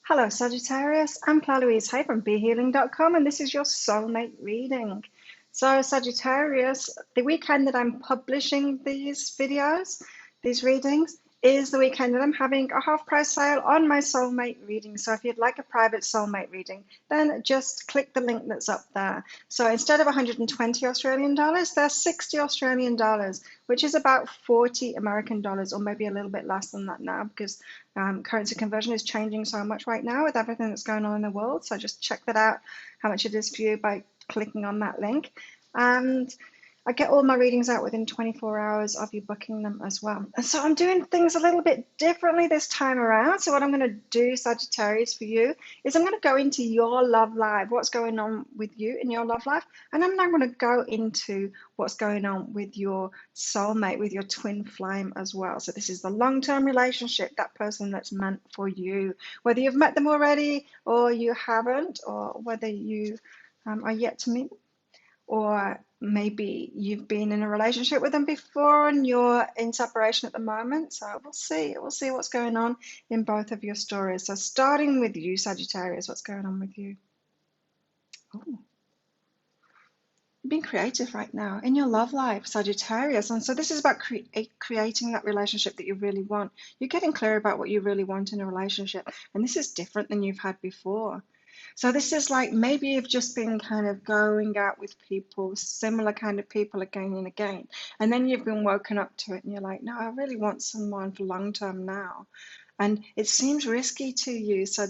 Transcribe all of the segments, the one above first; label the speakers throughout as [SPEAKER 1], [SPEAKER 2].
[SPEAKER 1] Hello, Sagittarius. I'm Claire Louise Hay from BeHealing.com, and this is your soulmate reading. So, Sagittarius, the weekend that I'm publishing these videos, these readings, is the weekend that I'm having a half price sale on my soulmate reading. So, if you'd like a private soulmate reading, then just click the link that's up there. So, instead of 120 Australian dollars, they're 60 Australian dollars, which is about 40 American dollars, or maybe a little bit less than that now because currency conversion is changing so much right now with everything that's going on in the world. So just check that out, how much it is for you by clicking on that link. And I get all my readings out within 24 hours of you booking them as well. And so I'm doing things a little bit differently this time around. So what I'm going to do, Sagittarius, for you is I'm going to go into your love life, what's going on with you in your love life. And I'm now going to go into what's going on with your soulmate, with your twin flame as well. So this is the long-term relationship, that person that's meant for you, whether you've met them already or you haven't, or whether you are yet to meet them, or maybe you've been in a relationship with them before and you're in separation at the moment. So we'll see what's going on in both of your stories. So starting with you, Sagittarius, what's going on with you? Ooh. Being creative right now in your love life, Sagittarius. And so this is about creating that relationship that you really want. You're getting clear about what you really want in a relationship, and this is different than you've had before. So this is like maybe you've just been kind of going out with people, similar kind of people again and again, and then you've been woken up to it and you're like, no, I really want someone for long term now, and it seems risky to you. So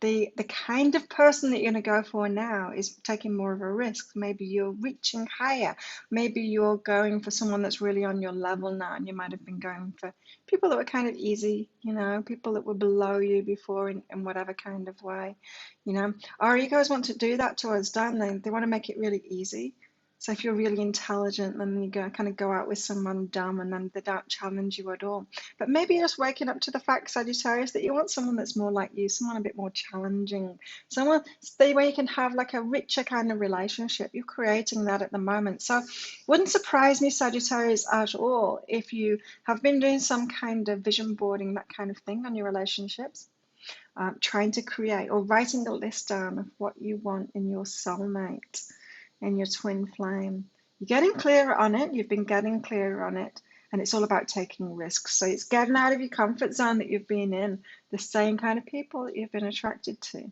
[SPEAKER 1] the kind of person that you're going to go for now is taking more of a risk. Maybe you're reaching higher. Maybe you're going for someone that's really on your level now, and you might have been going for people that were kind of easy, people that were below you before in whatever kind of way. Our egos want to do that to us, don't they? They want to make it really easy. So if you're really intelligent, then you kind of go out with someone dumb and then they don't challenge you at all. But maybe you're just waking up to the fact, Sagittarius, that you want someone that's more like you, someone a bit more challenging, someone where you can have like a richer kind of relationship. You're creating that at the moment. So it wouldn't surprise me, Sagittarius, at all if you have been doing some kind of vision boarding, that kind of thing on your relationships. Trying to create or writing a list down of what you want in your soulmate and your twin flame. You're getting clearer on it. You've been getting clearer on it. And it's all about taking risks. So it's getting out of your comfort zone that you've been in, the same kind of people that you've been attracted to.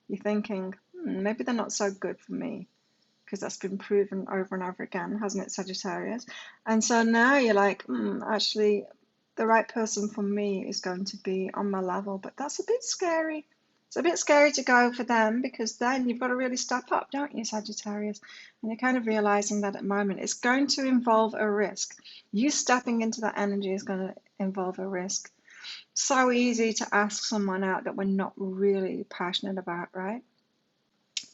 [SPEAKER 1] You're thinking, maybe they're not so good for me, because that's been proven over and over again, hasn't it, Sagittarius? And so now you're like, actually, the right person for me is going to be on my level, but that's a bit scary. It's a bit scary to go for them, because then you've got to really step up, don't you, Sagittarius? And you're kind of realizing that at the moment it's going to involve a risk. You stepping into that energy is going to involve a risk. So easy to ask someone out that we're not really passionate about, right?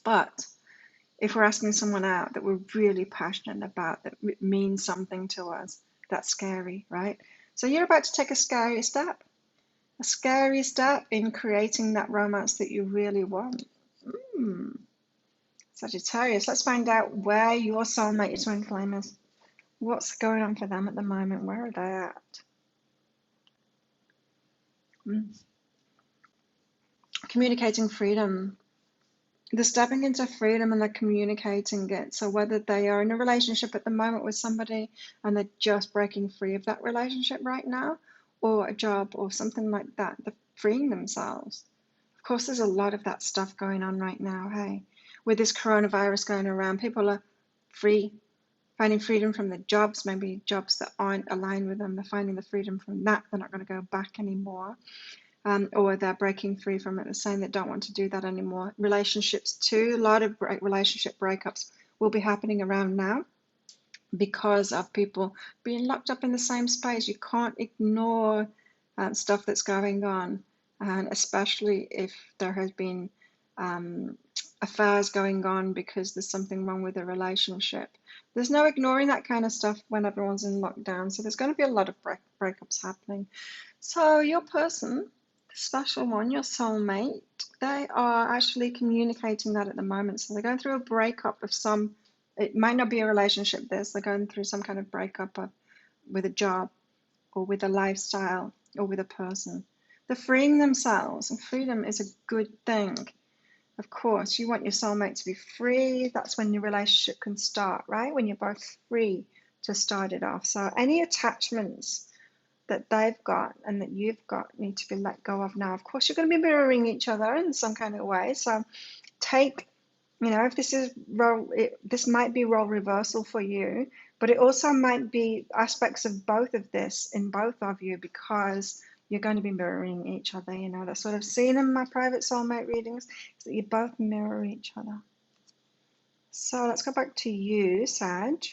[SPEAKER 1] But if we're asking someone out that we're really passionate about, that means something to us, that's scary, right? So you're about to take a scary step in creating that romance that you really want. Sagittarius, let's find out where your soulmate, your twin flame is. What's going on for them at the moment? Where are they at? Communicating freedom. They're stepping into freedom and they're communicating it. So whether they are in a relationship at the moment with somebody and they're just breaking free of that relationship right now, or a job or something like that, they're freeing themselves. Of course, there's a lot of that stuff going on right now, hey? With this coronavirus going around, people are free, finding freedom from the jobs, maybe jobs that aren't aligned with them. They're finding the freedom from that. They're not going to go back anymore. Or they're breaking free from it. They're saying they don't want to do that anymore. Relationships too, a lot of relationship breakups will be happening around now because of people being locked up in the same space. You can't ignore stuff that's going on, and especially if there has been affairs going on because there's something wrong with the relationship. There's no ignoring that kind of stuff when everyone's in lockdown. So there's going to be a lot of breakups happening. So your person, special one, your soulmate, they are actually communicating that at the moment. So they're going through a breakup of some, it might not be a relationship, they're going through some kind of breakup with a job or with a lifestyle or with a person. They're freeing themselves, and freedom is a good thing. Of course, you want your soulmate to be free. That's when your relationship can start, right? When you're both free to start it off. So any attachments that they've got and that you've got need to be let go of now. Of course, you're going to be mirroring each other in some kind of way. So take, if this is this might be role reversal for you, but it also might be aspects of both of this in both of you, because you're going to be mirroring each other. That's what I've seen in my private soulmate readings, is that you both mirror each other. So let's go back to you, Sag.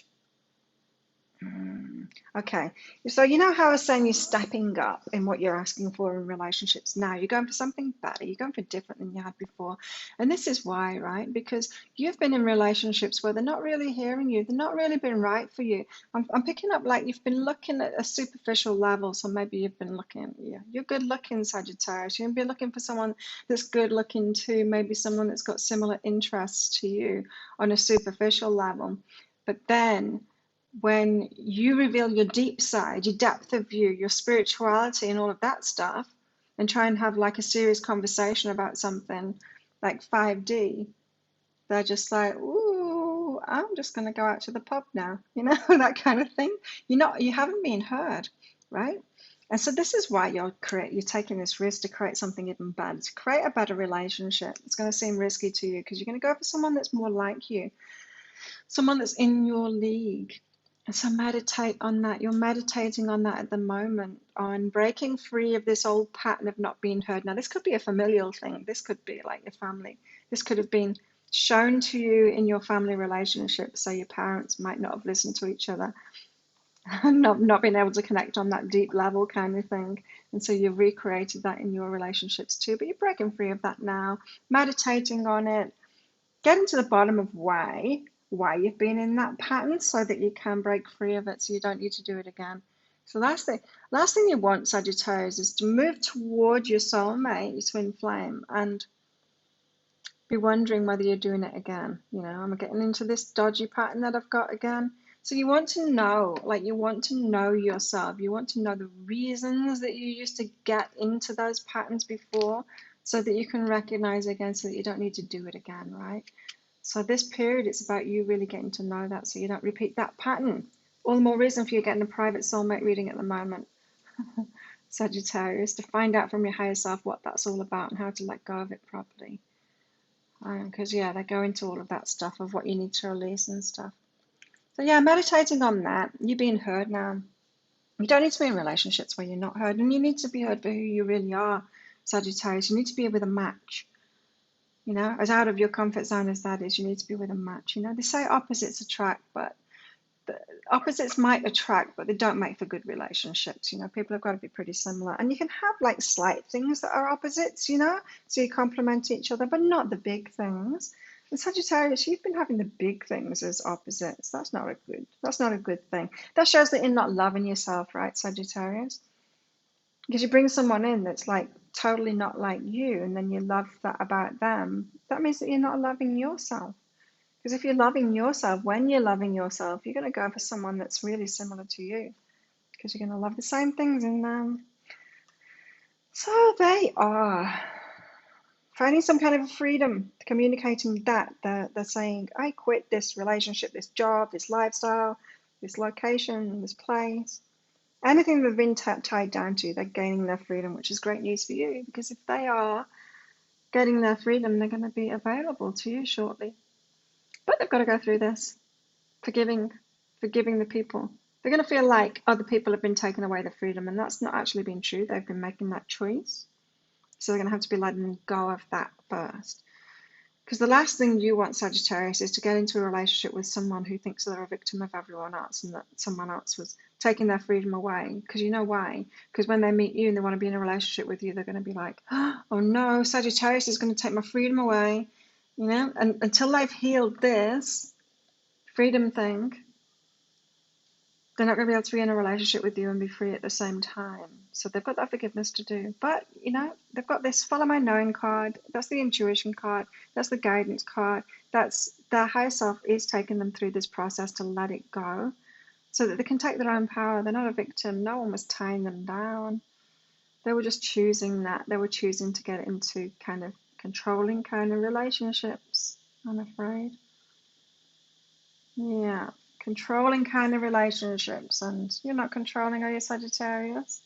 [SPEAKER 1] Okay, so you know how I was saying you're stepping up in what you're asking for in relationships now. You're going for something better. You're going for different than you had before. And this is why, right? Because you've been in relationships where they're not really hearing you. They're not really been right for you. I'm picking up like you've been looking at a superficial level. So maybe you've been looking, you're good looking, Sagittarius. You're going to be looking for someone that's good looking too. Maybe someone that's got similar interests to you on a superficial level. But then when you reveal your deep side, your depth of view, your spirituality, and all of that stuff, and try and have like a serious conversation about something like 5D, they're just like, ooh, I'm just going to go out to the pub now, that kind of thing. You haven't been heard, right? And so this is why you're taking this risk to create something even better, to create a better relationship. It's going to seem risky to you because you're going to go for someone that's more like you, someone that's in your league. And so meditate on that. You're meditating on that at the moment, on breaking free of this old pattern of not being heard. Now, this could be a familial thing. This could be like your family. This could have been shown to you in your family relationship. So your parents might not have listened to each other, not been able to connect on that deep level kind of thing. And so you've recreated that in your relationships too. But you're breaking free of that now, meditating on it, getting to the bottom of why you've been in that pattern so that you can break free of it, so you don't need to do it again. So last thing you want, Sagittarius, is to move toward your soulmate, your twin flame, and be wondering whether you're doing it again. I'm getting into this dodgy pattern that I've got again. So you want to know, you want to know yourself. You want to know the reasons that you used to get into those patterns before, so that you can recognize again, so that you don't need to do it again, right? So this period, it's about you really getting to know that, so you don't repeat that pattern. All the more reason for you getting a private soulmate reading at the moment, Sagittarius, to find out from your higher self what that's all about and how to let go of it properly. Because they go into all of that stuff of what you need to release and stuff. So meditating on that, you're being heard now. You don't need to be in relationships where you're not heard, and you need to be heard for who you really are, Sagittarius. You need to be with a match. As out of your comfort zone as that is, you need to be with a match. They say opposites attract, but the opposites might attract, but they don't make for good relationships. People have got to be pretty similar. And you can have like slight things that are opposites, so you complement each other, but not the big things. And Sagittarius, you've been having the big things as opposites. That's not a good thing. That shows that you're not loving yourself, right, Sagittarius? Because you bring someone in that's like totally not like you, and then you love that about them. That means that you're not loving yourself. Because if you're loving yourself, when you're loving yourself, you're going to go for someone that's really similar to you, because you're going to love the same things in them. So they are finding some kind of freedom, communicating that. They're saying, I quit this relationship, this job, this lifestyle, this location, this place. Anything they've been tied down to, they're gaining their freedom, which is great news for you, because if they are getting their freedom, they're going to be available to you shortly. But they've got to go through this, forgiving the people. They're going to feel like other people have been taking away their freedom, and that's not actually been true. They've been making that choice. So they're going to have to be letting go of that first. Because the last thing you want, Sagittarius, is to get into a relationship with someone who thinks they're a victim of everyone else and that someone else was taking their freedom away. Because you know why? Because when they meet you and they want to be in a relationship with you, they're going to be like, oh no, Sagittarius is going to take my freedom away. And until they've healed this freedom thing, they're not going to be able to be in a relationship with you and be free at the same time. So they've got that forgiveness to do. But, they've got this follow my knowing card. That's the intuition card. That's the guidance card. That's their higher self is taking them through this process to let it go so that they can take their own power. They're not a victim. No one was tying them down. They were just choosing that. They were choosing to get into kind of controlling kind of relationships, I'm afraid. Yeah, controlling kind of relationships. And you're not controlling, are you, Sagittarius?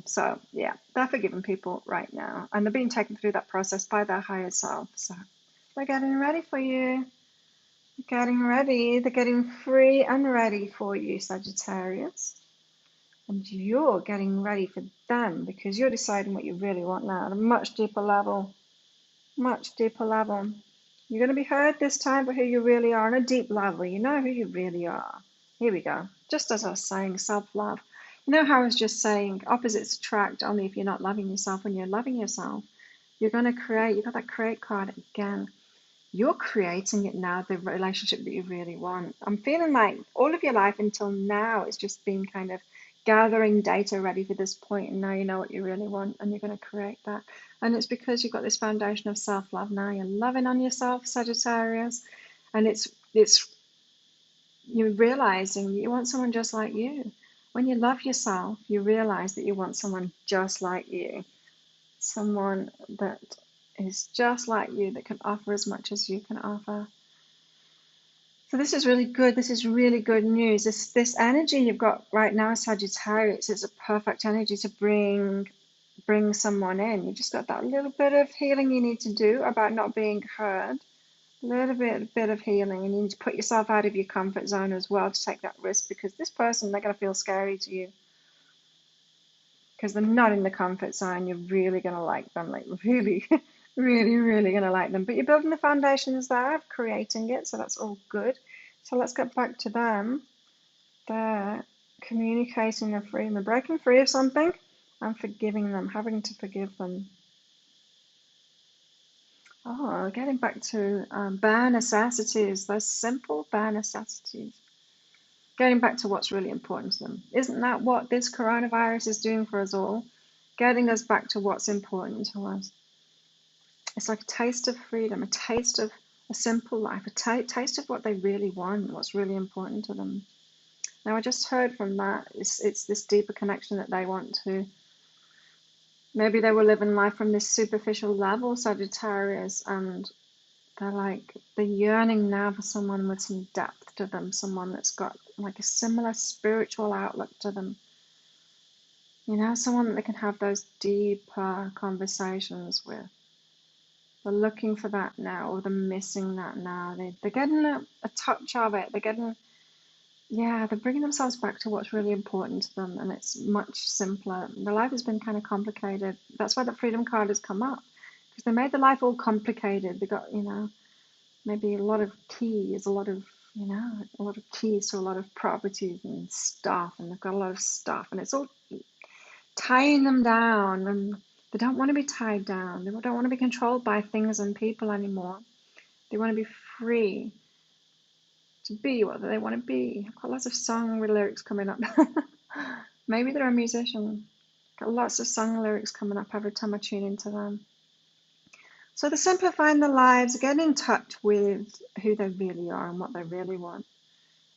[SPEAKER 1] So, yeah, they're forgiving people right now. And they're being taken through that process by their higher self. So they're getting ready for you. They're getting ready. They're getting free and ready for you, Sagittarius. And you're getting ready for them because you're deciding what you really want now at a much deeper level. Much deeper level. You're going to be heard this time for who you really are on a deep level. You know who you really are. Here we go. Just as I was saying, self-love. You know how I was just saying opposites attract only if you're not loving yourself. When you're loving yourself, you're going to create. You got that create card again. You're creating it now, the relationship that you really want. I'm feeling like all of your life until now it's just been kind of gathering data ready for this point, and now you know what you really want and you're going to create that. And it's because you've got this foundation of self-love now. You're loving on yourself, Sagittarius, and it's you're realizing that you want someone just like you. When you love yourself, you realize that you want someone just like you, someone that is just like you, that can offer as much as you can offer. So this is really good. This is really good news. This energy you've got right now, Sagittarius, is a perfect energy to bring someone in. You just got that little bit of healing you need to do about not being heard. A little bit of healing, and you need to put yourself out of your comfort zone as well to take that risk, because this person, they're going to feel scary to you because they're not in the comfort zone. You're really going to like them, like really, really going to like them. But you're building the foundations there of creating it, so that's all good. So let's get back to them. They're communicating their freedom, they're breaking free of something and forgiving them, having to forgive them. Oh, getting back to bare necessities, those simple bare necessities. Getting back to what's really important to them. Isn't that what this coronavirus is doing for us all? Getting us back to what's important to us. It's like a taste of freedom, a taste of a simple life, a taste of what they really want, what's really important to them. Now, I just heard from that, it's this deeper connection that they want to. Maybe they were living life from this superficial level, Sagittarius, and they're yearning now for someone with some depth to them, someone that's got like a similar spiritual outlook to them. You know, someone that they can have those deeper conversations with. They're looking for that now, or they're missing that now. They're getting a touch of it. They're bringing themselves back to what's really important to them, and it's much simpler. Their life has been kind of complicated. That's why the freedom card has come up, because they made the life all complicated. They got, maybe a lot of keys, a lot of keys to a lot of properties and stuff, and they've got a lot of stuff, and it's all tying them down, and they don't want to be tied down. They don't want to be controlled by things and people anymore. They want to be free to be what they want to be. I've got lots of song lyrics coming up. Maybe they're a musician. Got lots of song lyrics coming up every time I tune into them. So they're simplifying their lives, getting in touch with who they really are and what they really want.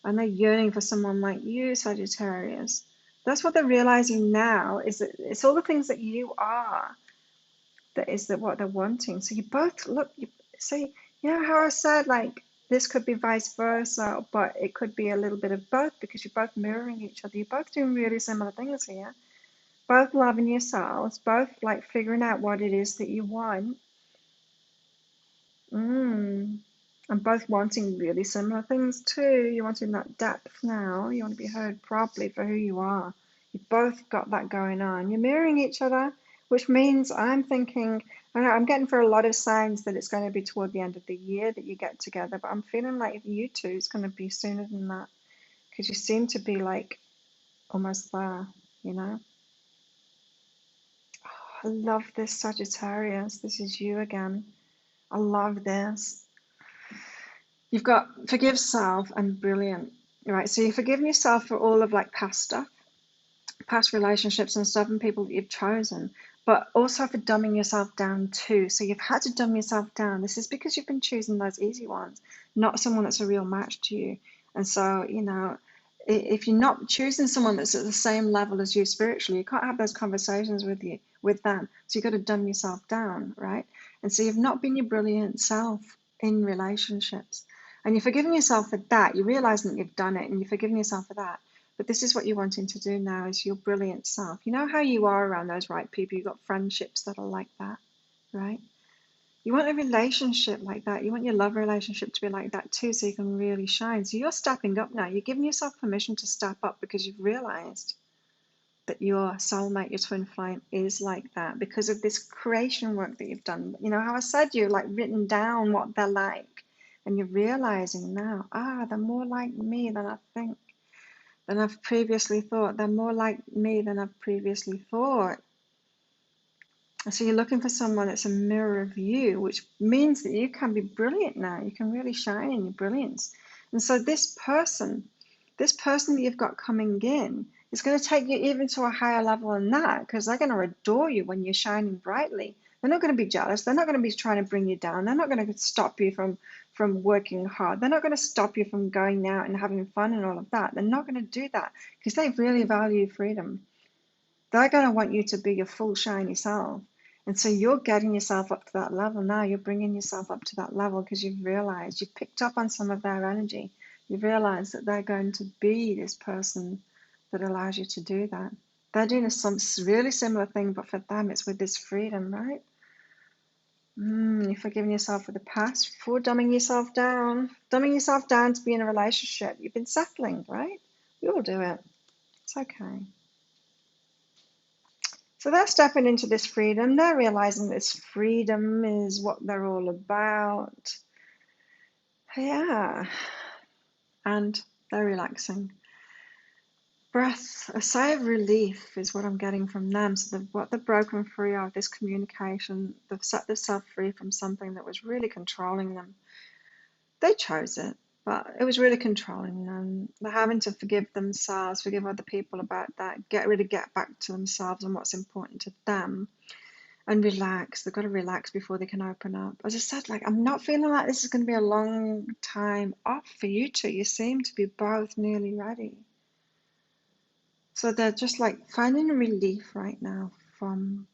[SPEAKER 1] And they're yearning for someone like you, Sagittarius. That's what they're realizing now, is that it's all the things that you are that is what they're wanting. So you both look, see, you know how I said, like, this could be vice versa, but it could be a little bit of both, because you're both mirroring each other. You're both doing really similar things here. Both loving yourselves, both like figuring out what it is that you want. And both wanting really similar things too. You're wanting that depth now. You want to be heard properly for who you are. You've both got that going on. You're mirroring each other, which means I'm thinking, I don't know, I'm getting for a lot of signs that it's going to be toward the end of the year that you get together, but I'm feeling like you two is going to be sooner than that, because you seem to be like almost there, you know? Oh, I love this, Sagittarius. This is you again. I love this. You've got forgive self and brilliant, right? So you've forgiven yourself for all of like past stuff, past relationships and stuff, and people that you've chosen, but also for dumbing yourself down too. So you've had to dumb yourself down. This is because you've been choosing those easy ones, not someone that's a real match to you. And so, if you're not choosing someone that's at the same level as you spiritually, you can't have those conversations with them. So you've got to dumb yourself down, right? And so you've not been your brilliant self in relationships. And you're forgiving yourself for that. You're realizing that you've done it and you're forgiving yourself for that. But this is what you're wanting to do now, is your brilliant self. You know how you are around those right people. You've got friendships that are like that, right? You want a relationship like that. You want your love relationship to be like that too, so you can really shine. So you're stepping up now. You're giving yourself permission to step up because you've realized that your soulmate, your twin flame, is like that because of this creation work that you've done. You know how I said you've like written down what they're like, and you're realizing now, they're more like me than I think, than I've previously thought. They're more like me than I've previously thought. So you're looking for someone that's a mirror of you, which means that you can be brilliant now. You can really shine in your brilliance. And so this person that you've got coming in is going to take you even to a higher level than that, because they're going to adore you when you're shining brightly. They're not going to be jealous. They're not going to be trying to bring you down. They're not going to stop you from working hard. They're not going to stop you from going out and having fun and all of that. They're not going to do that because they really value freedom. They're going to want you to be your full shiny self. And so you're getting yourself up to that level now. You're bringing yourself up to that level because you've realized, you've picked up on some of their energy. You've realized that they're going to be this person that allows you to do that. They're doing some really similar thing, but for them, it's with this freedom, right? You're forgiving yourself for the past, for dumbing yourself down to be in a relationship. You've been settling, right? We all do it. It's okay. So they're stepping into this freedom. They're realizing this freedom is what they're all about. Yeah. And they're relaxing. Breath, a sigh of relief is what I'm getting from them. So what they've broken free of, this communication, they've set themselves free from something that was really controlling them. They chose it, but it was really controlling them. They're having to forgive themselves, forgive other people about that, get back to themselves and what's important to them, and relax. They've got to relax before they can open up. As I said, like, I'm not feeling like this is going to be a long time off for you two. You seem to be both nearly ready. So they're just like finding relief right now from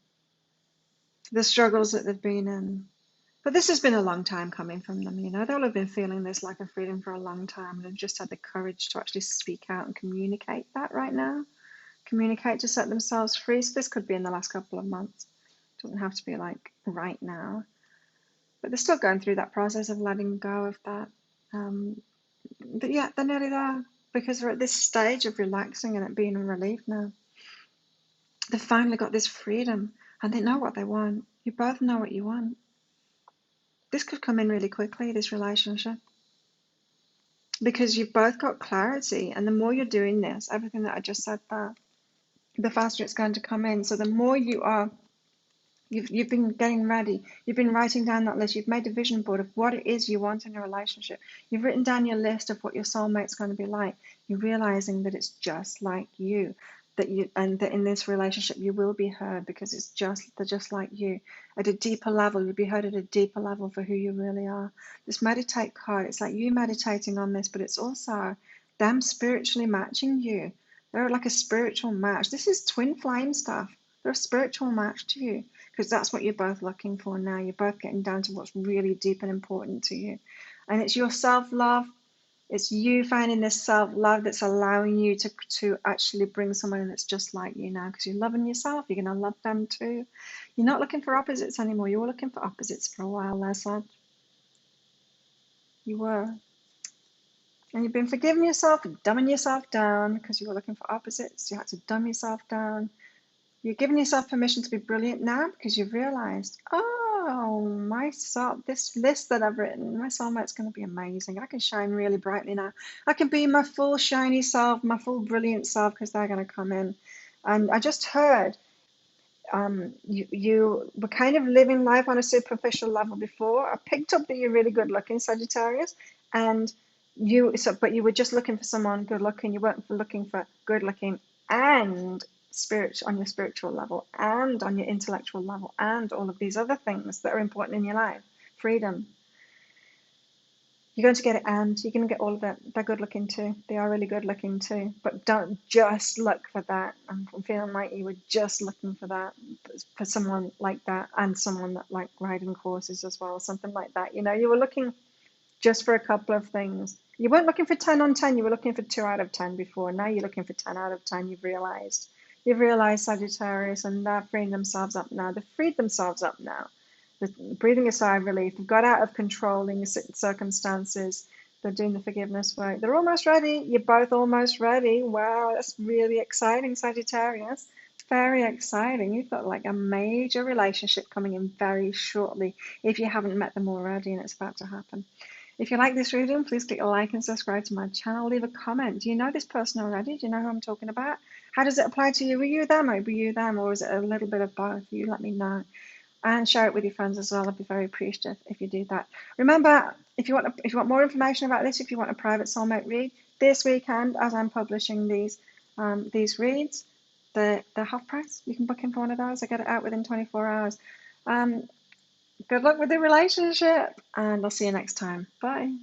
[SPEAKER 1] the struggles that they've been in. But this has been a long time coming from them, you know. They'll have been feeling this lack of freedom for a long time, and they've just had the courage to actually speak out and communicate that right now. Communicate to set themselves free. So this could be in the last couple of months. It doesn't have to be like right now. But they're still going through that process of letting go of that. But yeah, they're nearly there because they're at this stage of relaxing and it being a relief now. They've finally got this freedom and they know what they want. You both know what you want. This could come in really quickly, this relationship, because you've both got clarity. And the more you're doing this, everything that I just said there, the faster it's going to come in. So the more you are, you've been getting ready, you've been writing down that list, you've made a vision board of what it is you want in a relationship, you've written down your list of what your soulmate's going to be like. You're realizing that it's just like you, and that in this relationship you will be heard because they're just like you. At a deeper level, you'll be heard at a deeper level for who you really are. This meditate card, it's like you meditating on this, but it's also them spiritually matching you. They're like a spiritual match. This is twin flame stuff. They're a spiritual match to you because that's what you're both looking for now. You're both getting down to what's really deep and important to you. And it's your self-love. It's you finding this self-love that's allowing you to actually bring someone in that's just like you now, because you're loving yourself. You're going to love them too. You're not looking for opposites anymore. You were looking for opposites for a while there, Sag. You were. And you've been forgiving yourself and dumbing yourself down because you were looking for opposites. You had to dumb yourself down. You're giving yourself permission to be brilliant now because you've realized, this list that I've written, my soulmate's going to be amazing. I can shine really brightly now. I can be my full shiny self, my full brilliant self, because they're going to come in. And I just heard you were kind of living life on a superficial level before. I picked up that you're really good looking, Sagittarius, and but you were just looking for someone good looking. You weren't looking for good looking and on your spiritual level and on your intellectual level, and all of these other things that are important in your life. Freedom. You're going to get it, and you're going to get all of it. They're good looking too. They are really good looking too. But don't just look for that. I'm feeling like you were just looking for that, for someone like that, and someone that like riding horses as well, something like that. You know, you were looking just for a couple of things. You weren't looking for 10 on 10, you were looking for 2 out of 10 before. Now you're looking for 10 out of 10, you've realized. You've realized, Sagittarius, and they're freeing themselves up now. They've freed themselves up now. They're breathing a sigh of relief. They've got out of controlling circumstances. They're doing the forgiveness work. They're almost ready. You're both almost ready. Wow, that's really exciting, Sagittarius. Very exciting. You've got like a major relationship coming in very shortly if you haven't met them already, and it's about to happen. If you like this reading, please click like and subscribe to my channel. Leave a comment. Do you know this person already? Do you know who I'm talking about? How does it apply to you? Were you them, or were you them, or is it a little bit of both? You let me know. And share it with your friends as well. I'd be very appreciative if you do that. Remember, if you want more information about this, if you want a private soulmate read, this weekend, as I'm publishing these reads, they're half price. You can book in for one of those. I get it out within 24 hours. Good luck with the relationship, and I'll see you next time. Bye.